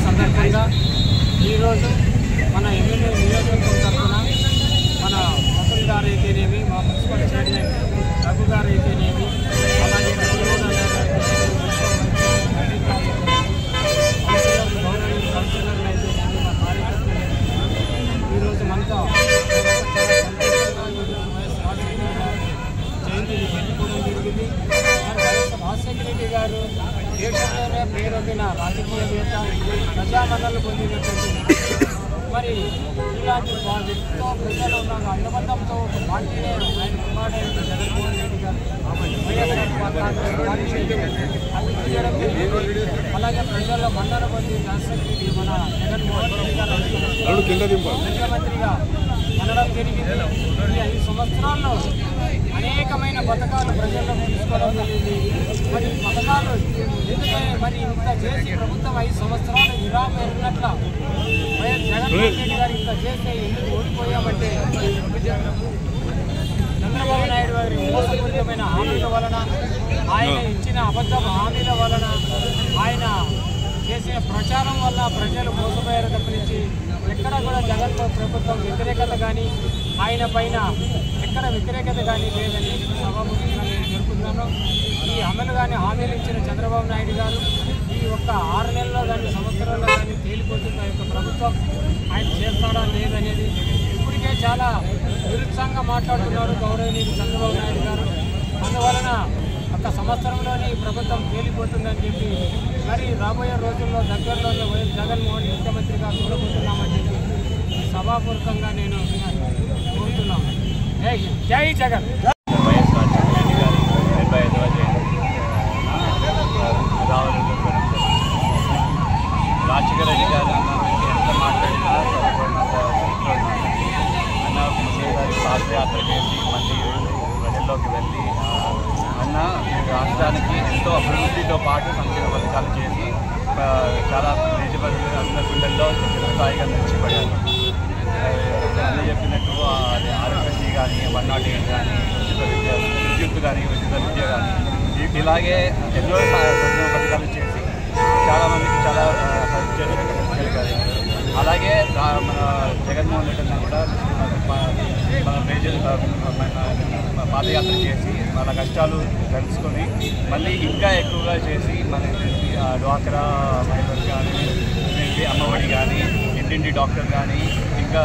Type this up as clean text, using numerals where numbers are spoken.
సందర్భంగా ఈరోజు మన ఎమ్మెల్యే నియోజకవర్గం తరఫున మన వసంత్ గారు అయితేనేమి, మా మున్సిపల్ చైర్మన్ రఘు గారు అయితేనేమి, అలాగే కౌన్సిలర్లు అయితేనేమి, మా కార్యకర్తలు ఈరోజు మనతో జయంతిని జరుపుకోవడం జరిగింది. రాజశేఖర రెడ్డి గారు దేశంలోనే పేరొందిన రాజకీయవేత్త, ప్రజామన్నలు పొందినటువంటి మరి ఇలాంటి వ్యక్తితో ప్రజలు ఉన్న అనుబంధంతో ఒక పార్టీనే ఆయన కుమారుడైన జగన్మోహన్ రెడ్డి గారు అభివృద్ధి చేయడం జరిగింది. అలాగే ప్రజల్లో మన్నన పొంది రాజశేఖర రెడ్డి మన జగన్మోహన్ రెడ్డి గారు ముఖ్యమంత్రిగా అనడం జరిగింది. ఈ 5 సంవత్సరాల్లో అనేకమైన పథకాలు ప్రజల్లో తీసుకోవడం జరిగింది. మరి పథకాలు ఎందుకంటే మరి ఇంత చేసి ప్రభుత్వం 5 సంవత్సరాలు విరామం ఎరిగినట్ల వైఎస్ జగన్మోహన్ రెడ్డి గారు ఇంత చేస్తే ఎందుకు ఓడిపోయామంటే చంద్రబాబు నాయుడు గారి మోసపూరితమైన హామీల వలన, ఆయన ఇచ్చిన అబద్ధం హామీల వలన, ఆయన చేసిన ప్రచారం వల్ల ప్రజలు మోసపోయారు తప్పించి ఎక్కడ కూడా జగన్ ప్రభుత్వం వ్యతిరేకత కానీ ఆయన పైన ఎక్కడ వ్యతిరేకత కానీ లేదని సభాముఖంగా నేను జరుపుతున్నాను. ఈ అమలు కానీ హామీలు ఇచ్చిన చంద్రబాబు నాయుడు గారు ఈ ఒక్క 6 నెలల్లో కానీ సంవత్సరాల్లో కానీ తేలిపోతున్న యొక్క ప్రభుత్వం ఆయన చేస్తాడా లేదనేది ఇప్పటికే చాలా నిరుత్సాహంగా మాట్లాడుతున్నారు గౌరవనీయులు చంద్రబాబు నాయుడు గారు. అందువలన ఒక సంవత్సరంలోనే ఈ ప్రభుత్వం తేలిపోతుందని చెప్పి మరి రాబోయే రోజుల్లో దగ్గరలోనే వైఎస్ జగన్మోహన్ ముఖ్యమంత్రిగా చూడబోతున్నామని చెప్పి సభాపూర్వకంగా నేను కోరుతున్నాను. జై జగన్. రాజశేఖర రెడ్డి గారు ఎంత మాట్లాడినా అన్న పాదయాత్ర చేసి మళ్ళీ ప్రజల్లోకి వెళ్ళి అన్న రాష్ట్రానికి ఎంతో అభివృద్ధితో పాటు సంక్షేమ పథకాలు చేసి చాలా దేశ ప్రజలు అందరి గుండెల్లో స్థాయిగా నిలిచిపడారు. అన్న చెప్పినట్టు ఆరోగ్యశ్రీ కానీ 108 కానీ విద్యుత్ కానీ ఉచిత విద్య కానీ ఇలాగే ఎన్నో సంక్షేమ పథకాలు చేసి చాలామందికి చాలా కలిగారు. అలాగే మన జగన్మోహన్ రెడ్డి అన్న కూడా మన ప్రజలు పాదయాత్ర చేసి వాళ్ళ కష్టాలు తెలుసుకొని మళ్ళీ ఇంకా ఎక్కువగా చేసి మన డ్వాక్రా మహిళలు కానీ అమ్మఒడి కానీ ఇంటింటి డాక్టర్ కానీ ఇంకా